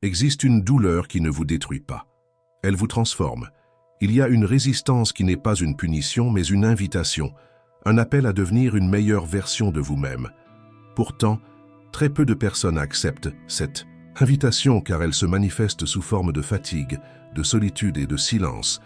Existe une douleur qui ne vous détruit pas. Elle vous transforme. Il y a une résistance qui n'est pas une punition, mais une invitation, un appel à devenir une meilleure version de vous-même. Pourtant, très peu de personnes acceptent cette invitation car elle se manifeste sous forme de fatigue, de solitude et de silence,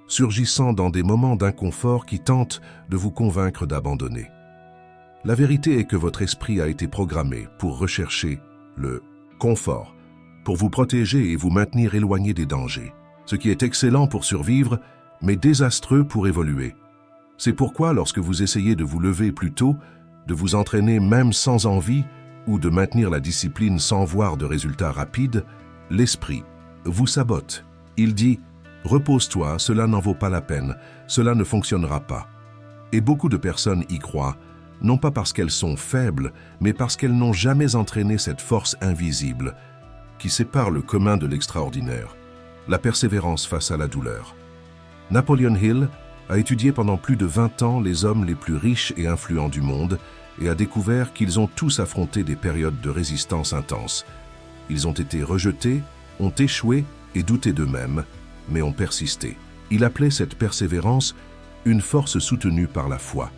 surgissant dans des moments d'inconfort qui tentent de vous convaincre d'abandonner. La vérité est que votre esprit a été programmé pour rechercher le confort, pour vous protéger et vous maintenir éloigné des dangers, ce qui est excellent pour survivre, mais désastreux pour évoluer. C'est pourquoi lorsque vous essayez de vous lever plus tôt, de vous entraîner même sans envie, ou de maintenir la discipline sans voir de résultats rapides, l'esprit vous sabote. Il dit « Repose-toi, cela n'en vaut pas la peine, cela ne fonctionnera pas ». Et beaucoup de personnes y croient, non pas parce qu'elles sont faibles, mais parce qu'elles n'ont jamais entraîné cette force invisible qui sépare le commun de l'extraordinaire, la persévérance face à la douleur. Napoleon Hill a étudié pendant plus de 20 ans les hommes les plus riches et influents du monde et a découvert qu'ils ont tous affronté des périodes de résistance intense. Ils ont été rejetés, ont échoué et douté d'eux-mêmes, mais ont persisté. Il appelait cette persévérance une force soutenue par la foi,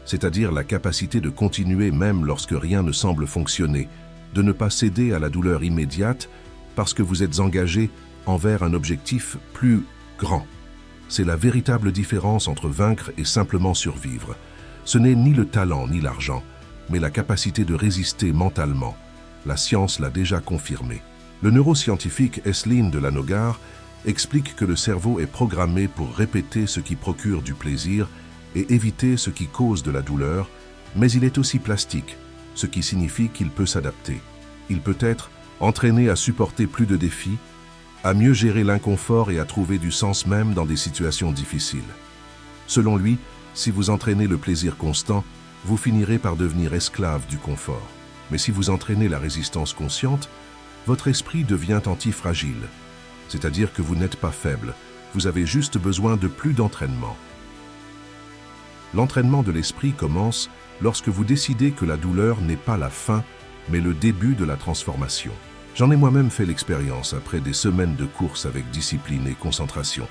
c'est-à-dire la capacité de continuer même lorsque rien ne semble fonctionner, de ne pas céder à la douleur immédiate parce que vous êtes engagé envers un objectif plus grand. C'est la véritable différence entre vaincre et simplement survivre. Ce n'est ni le talent ni l'argent, mais la capacité de résister mentalement. La science l'a déjà confirmé. Le neuroscientifique Esselin de Lanogard explique que le cerveau est programmé pour répéter ce qui procure du plaisir et éviter ce qui cause de la douleur, mais il est aussi plastique, ce qui signifie qu'il peut s'adapter. Il peut être entraîné à supporter plus de défis, à mieux gérer l'inconfort et à trouver du sens même dans des situations difficiles. Selon lui, si vous entraînez le plaisir constant, vous finirez par devenir esclave du confort. Mais si vous entraînez la résistance consciente, votre esprit devient antifragile, c'est-à-dire que vous n'êtes pas faible, vous avez juste besoin de plus d'entraînement. L'entraînement de l'esprit commence lorsque vous décidez que la douleur n'est pas la fin, mais le début de la transformation. J'en ai moi-même fait l'expérience après des semaines de course avec discipline et concentration.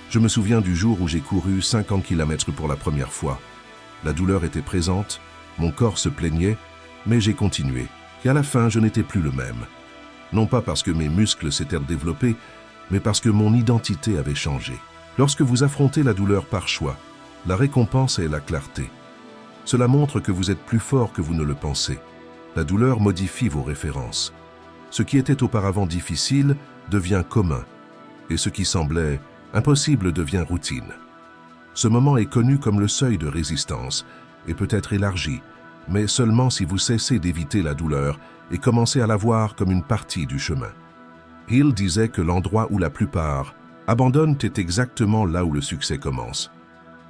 Je me souviens du jour où j'ai couru 50 km pour la première fois. La douleur était présente, mon corps se plaignait, mais j'ai continué. Et à la fin, je n'étais plus le même. Non pas parce que mes muscles s'étaient développés, mais parce que mon identité avait changé. Lorsque vous affrontez la douleur par choix, la récompense est la clarté. Cela montre que vous êtes plus fort que vous ne le pensez. La douleur modifie vos références. Ce qui était auparavant difficile devient commun, et ce qui semblait impossible devient routine. Ce moment est connu comme le seuil de résistance et peut être élargi, mais seulement si vous cessez d'éviter la douleur et commencez à la voir comme une partie du chemin. Hill disait que l'endroit où la plupart abandonnent est exactement là où le succès commence.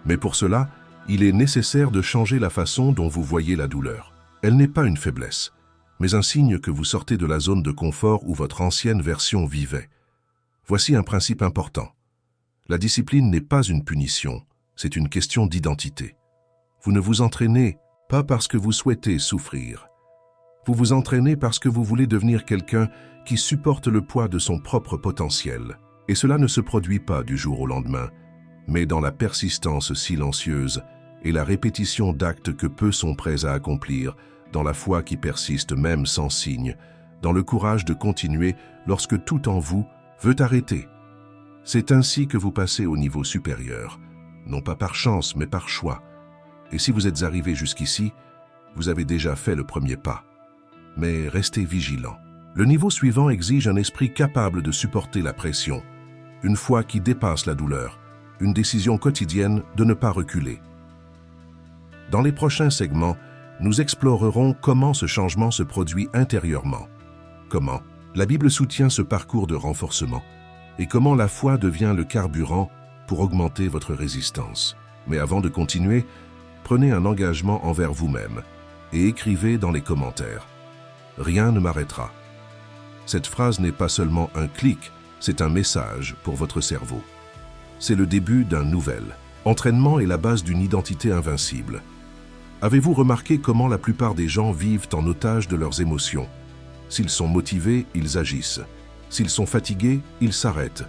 Mais pour cela, il est nécessaire de changer la façon dont vous voyez la douleur. Elle n'est pas une faiblesse, mais un signe que vous sortez de la zone de confort où votre ancienne version vivait. Voici un principe important. La discipline n'est pas une punition, c'est une question d'identité. Vous ne vous entraînez pas parce que vous souhaitez souffrir. Vous vous entraînez parce que vous voulez devenir quelqu'un qui supporte le poids de son propre potentiel. Et cela ne se produit pas du jour au lendemain, mais dans la persistance silencieuse et la répétition d'actes que peu sont prêts à accomplir, dans la foi qui persiste même sans signe, dans le courage de continuer lorsque tout en vous veut arrêter. C'est ainsi que vous passez au niveau supérieur, non pas par chance, mais par choix. Et si vous êtes arrivé jusqu'ici, vous avez déjà fait le premier pas. Mais restez vigilant. Le niveau suivant exige un esprit capable de supporter la pression, une foi qui dépasse la douleur, une décision quotidienne de ne pas reculer. Dans les prochains segments, nous explorerons comment ce changement se produit intérieurement, comment la Bible soutient ce parcours de renforcement et comment la foi devient le carburant pour augmenter votre résistance. Mais avant de continuer, prenez un engagement envers vous-même et écrivez dans les commentaires « Rien ne m'arrêtera ». Cette phrase n'est pas seulement un clic, c'est un message pour votre cerveau. C'est le début d'un nouvel. Entraînement est la base d'une identité invincible. Avez-vous remarqué comment la plupart des gens vivent en otage de leurs émotions? S'ils sont motivés, ils agissent. S'ils sont fatigués, ils s'arrêtent.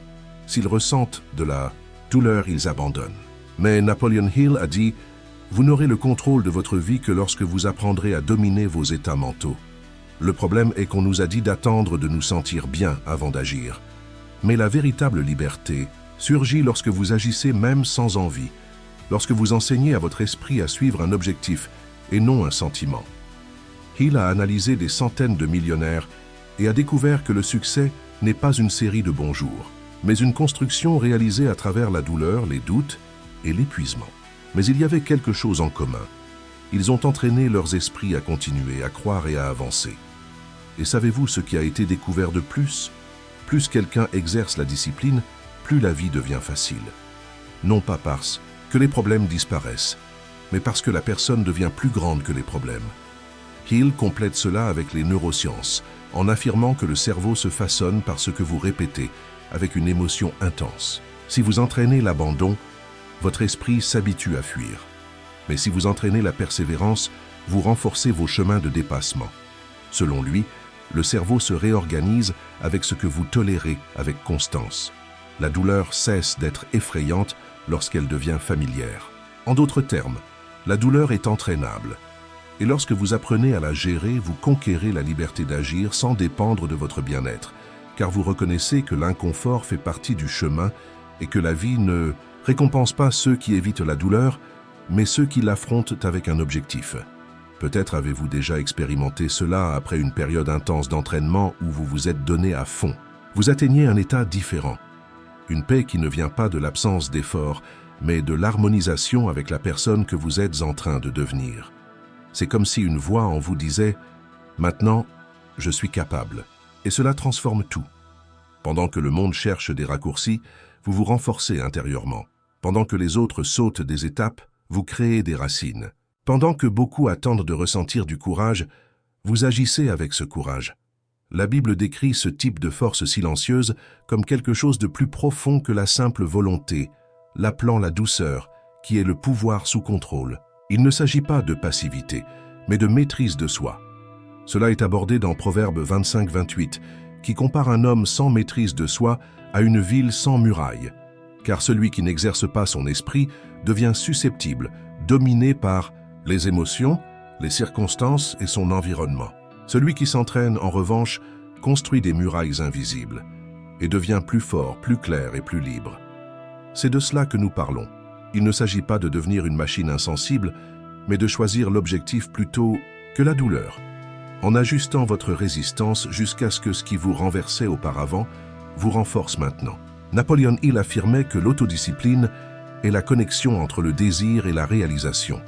S'ils ressentent de la douleur, ils abandonnent. Mais Napoleon Hill a dit « Vous n'aurez le contrôle de votre vie que lorsque vous apprendrez à dominer vos états mentaux. » Le problème est qu'on nous a dit d'attendre de nous sentir bien avant d'agir. Mais la véritable liberté surgit lorsque vous agissez même sans envie, lorsque vous enseignez à votre esprit à suivre un objectif et non un sentiment. Hill a analysé des centaines de millionnaires et a découvert que le succès n'est pas une série de bons jours, mais une construction réalisée à travers la douleur, les doutes et l'épuisement. Mais il y avait quelque chose en commun. Ils ont entraîné leurs esprits à continuer, à croire et à avancer. Et savez-vous ce qui a été découvert de plus? Plus quelqu'un exerce la discipline, plus la vie devient facile. Non pas parce que les problèmes disparaissent, mais parce que la personne devient plus grande que les problèmes. Hill complète cela avec les neurosciences, en affirmant que le cerveau se façonne par ce que vous répétez, avec une émotion intense. Si vous entraînez l'abandon, votre esprit s'habitue à fuir. Mais si vous entraînez la persévérance, vous renforcez vos chemins de dépassement. Selon lui, le cerveau se réorganise avec ce que vous tolérez avec constance. La douleur cesse d'être effrayante lorsqu'elle devient familière. En d'autres termes, la douleur est entraînable. Et lorsque vous apprenez à la gérer, vous conquérez la liberté d'agir sans dépendre de votre bien-être, car vous reconnaissez que l'inconfort fait partie du chemin et que la vie ne récompense pas ceux qui évitent la douleur, mais ceux qui l'affrontent avec un objectif. Peut-être avez-vous déjà expérimenté cela après une période intense d'entraînement où vous vous êtes donné à fond. Vous atteignez un état différent. Une paix qui ne vient pas de l'absence d'effort, mais de l'harmonisation avec la personne que vous êtes en train de devenir. C'est comme si une voix en vous disait « Maintenant, je suis capable ». Et cela transforme tout. Pendant que le monde cherche des raccourcis, vous vous renforcez intérieurement. Pendant que les autres sautent des étapes, vous créez des racines. Pendant que beaucoup attendent de ressentir du courage, vous agissez avec ce courage. La Bible décrit ce type de force silencieuse comme quelque chose de plus profond que la simple volonté, l'appelant la douceur, qui est le pouvoir sous contrôle. Il ne s'agit pas de passivité, mais de maîtrise de soi. Cela est abordé dans Proverbe 25-28, qui compare un homme sans maîtrise de soi à une ville sans murailles, car celui qui n'exerce pas son esprit devient susceptible, dominé par les émotions, les circonstances et son environnement. Celui qui s'entraîne, en revanche, construit des murailles invisibles et devient plus fort, plus clair et plus libre. C'est de cela que nous parlons. Il ne s'agit pas de devenir une machine insensible, mais de choisir l'objectif plutôt que la douleur, en ajustant votre résistance jusqu'à ce que ce qui vous renversait auparavant vous renforce maintenant. Napoleon Hill affirmait que l'autodiscipline est la connexion entre le désir et la réalisation.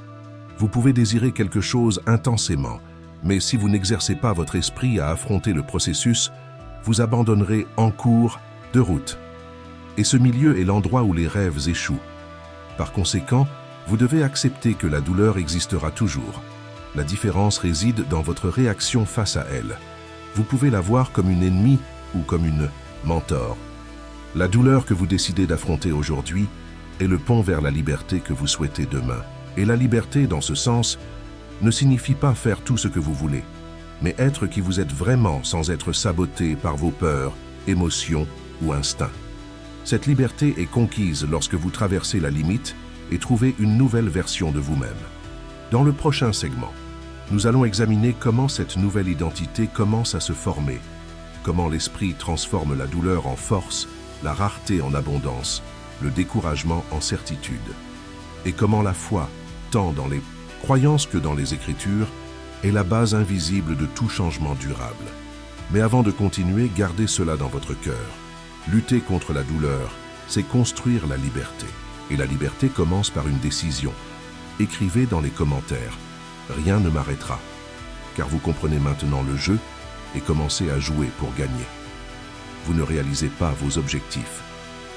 Vous pouvez désirer quelque chose intensément, mais si vous n'exercez pas votre esprit à affronter le processus, vous abandonnerez en cours de route. Et ce milieu est l'endroit où les rêves échouent. Par conséquent, vous devez accepter que la douleur existera toujours. La différence réside dans votre réaction face à elle. Vous pouvez la voir comme une ennemie ou comme une mentor. La douleur que vous décidez d'affronter aujourd'hui est le pont vers la liberté que vous souhaitez demain. Et la liberté, dans ce sens, ne signifie pas faire tout ce que vous voulez, mais être qui vous êtes vraiment sans être saboté par vos peurs, émotions ou instincts. Cette liberté est conquise lorsque vous traversez la limite et trouvez une nouvelle version de vous-même. Dans le prochain segment, nous allons examiner comment cette nouvelle identité commence à se former, comment l'esprit transforme la douleur en force, la rareté en abondance, le découragement en certitude, et comment la foi, tant dans les croyances que dans les Écritures, est la base invisible de tout changement durable. Mais avant de continuer, gardez cela dans votre cœur. Lutter contre la douleur, c'est construire la liberté. Et la liberté commence par une décision. Écrivez dans les commentaires « Rien ne m'arrêtera », car vous comprenez maintenant le jeu et commencez à jouer pour gagner. Vous ne réalisez pas vos objectifs.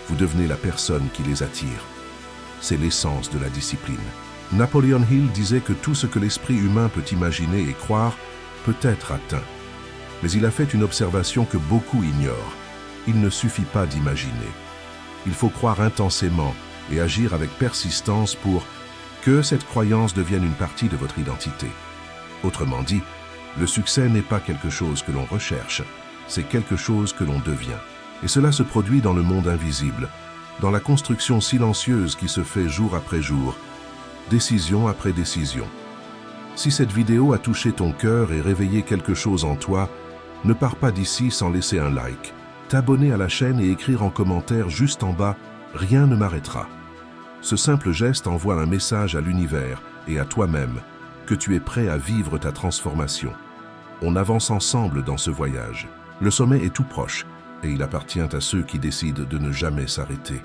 Vous devenez la personne qui les attire. C'est l'essence de la discipline. Napoleon Hill disait que tout ce que l'esprit humain peut imaginer et croire peut être atteint. Mais il a fait une observation que beaucoup ignorent. Il ne suffit pas d'imaginer. Il faut croire intensément et agir avec persistance pour que cette croyance devienne une partie de votre identité. Autrement dit, Le succès n'est pas quelque chose que l'on recherche, c'est quelque chose que l'on devient. Et cela se produit dans le monde invisible, dans la construction silencieuse qui se fait jour après jour, décision après décision. Si cette vidéo a touché ton cœur et réveillé quelque chose en toi, ne pars pas d'ici sans laisser un like, t'abonner à la chaîne et écrire en commentaire juste en bas « Rien ne m'arrêtera ». Ce simple geste envoie un message à l'univers et à toi-même que tu es prêt à vivre ta transformation. On avance ensemble dans ce voyage. Le sommet est tout proche et il appartient à ceux qui décident de ne jamais s'arrêter.